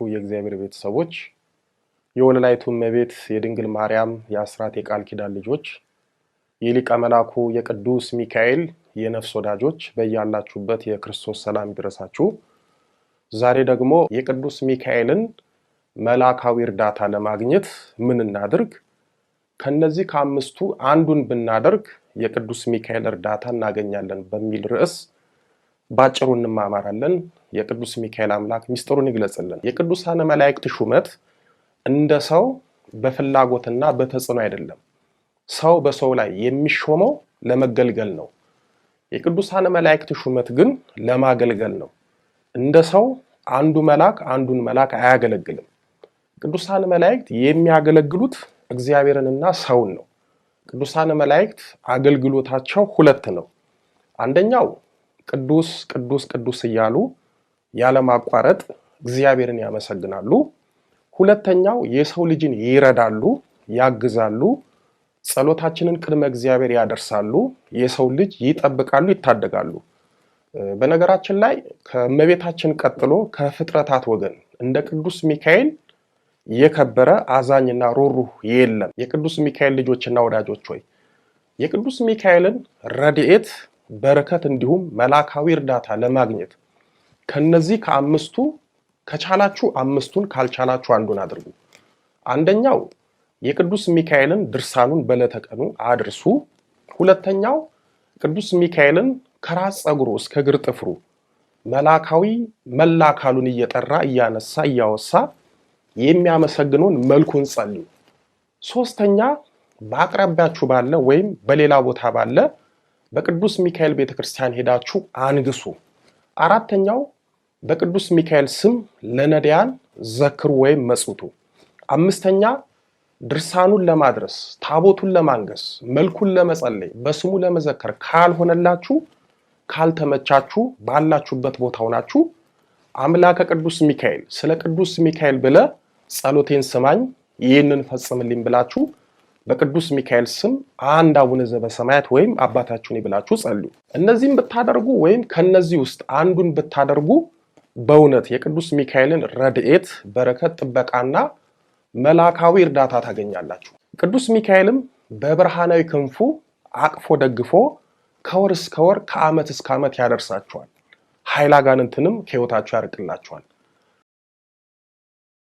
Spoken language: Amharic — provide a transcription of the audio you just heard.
የእግዚአብሔር ቤተሰቦች የወለላይቱ እመቤት የድንግል ማርያም የአስራት የቃል ኪዳን ልጆች የሊቀ መላኩ የቅዱስ ሚካኤል የነፍስ ወዳጆች በእያላችሁበት የክርስቶስ ሰላም ይድረሳችሁ። ዛሬ ደግሞ የቅዱስ ሚካኤልን መላካዊ እርዳታ ለማግኘት ምን እናድርግ፣ ከነዚህ ከአምስቱ አንዱን ብናደርግ የቅዱስ ሚካኤል እርዳታ እናገኛለን በሚል ርዕስ ባጭሩ እንማማራለን። የቅዱስ ሚካኤል አምላክ ሚስጥሩን ይግለጽልን። የቅዱሳን መላእክት ሹመት እንደ ሰው በፍላጎትና በተጽዕኖ አይደለም። ሰው በሰው ላይ የሚሾመው ለመገልገል ነው። የቅዱሳን መላእክት ሹመት ግን ለማገልገል ነው። እንደ ሰው አንዱ መልአክ አንዱን መልአክ አያገለግልም። ቅዱሳን መላእክት የሚያገለግሉት እግዚአብሔርንና ሰውን ነው። ቅዱሳን መላእክት አገልግሎታቸው ሁለት ነው። አንደኛው ቅዱስ ቅዱስ ቅዱስ እያሉ ያለማቋረጥ እግዚአብሔርን ያመሰግናሉ። ሁለተኛው የሰው ልጅን ይረዳሉ፣ ያግዛሉ፣ ጸሎታችንን ቅድመ እግዚአብሔር ያደርሳሉ፣ የሰው ልጅ ይጠብቃሉ፣ ይታደጋሉ። በነገራችን ላይ ከእመቤታችን ቀጥሎ ከፍጥረታት ወገን እንደ ቅዱስ ሚካኤል የከበረ አዛኝና ሩህሩህ የለም። የቅዱስ ሚካኤል ልጆችና ወዳጆች ሆይ የቅዱስ ሚካኤልን ረድኤት በረከት እንዲሁም መላካዊ እርዳታ ለማግኘት ከነዚህ ከአምስቱ ከቻላችሁ አምስቱን ካልቻላችሁ አንዱን አድርጉ። አንደኛው የቅዱስ ሚካኤልን ድርሳኑን በለተቀኑ አድርሱ። ሁለተኛው ቅዱስ ሚካኤልን ከራስ ፀጉሩ እስከ እግር ጥፍሩ መላካዊ መላ አካሉን እየጠራ እያነሳ እያወሳ የሚያመሰግነውን መልኩን ጸልዩ። ሶስተኛ በአቅራቢያችሁ ባለ ወይም በሌላ ቦታ ባለ በቅዱስ ሚካኤል ቤተክርስቲያን ሄዳችሁ አንግሱ። አራተኛው በቅዱስ ሚካኤል ስም ለነዳያን ዘክሩ ወይም መጽውቱ። አምስተኛ ድርሳኑን ለማድረስ ታቦቱን ለማንገስ መልኩን ለመጸለይ በስሙ ለመዘከር ካልሆነላችሁ ካልተመቻችሁ ባላችሁበት ቦታ ሆናችሁ አምላከ ቅዱስ ሚካኤል ስለ ቅዱስ ሚካኤል ብለ ጸሎቴን ስማኝ ይህንን ፈጽምልኝ ብላችሁ በቅዱስ ሚካኤል ስም አንድ አቡነ ዘበሰማያት ወይም አባታችሁን ይብላችሁ ጸልዩ። እነዚህም ብታደርጉ ወይም ከነዚህ ውስጥ አንዱን ብታደርጉ በእውነት የቅዱስ ሚካኤልን ረድኤት በረከት ጥበቃና መላካዊ እርዳታ ታገኛላችሁ። ቅዱስ ሚካኤልም በብርሃናዊ ክንፉ አቅፎ ደግፎ ከወር እስከ ወር ከዓመት እስከ ዓመት ያደርሳችኋል። ኃይለ አጋንንትንም ከሕይወታችሁ ያርቅላችኋል።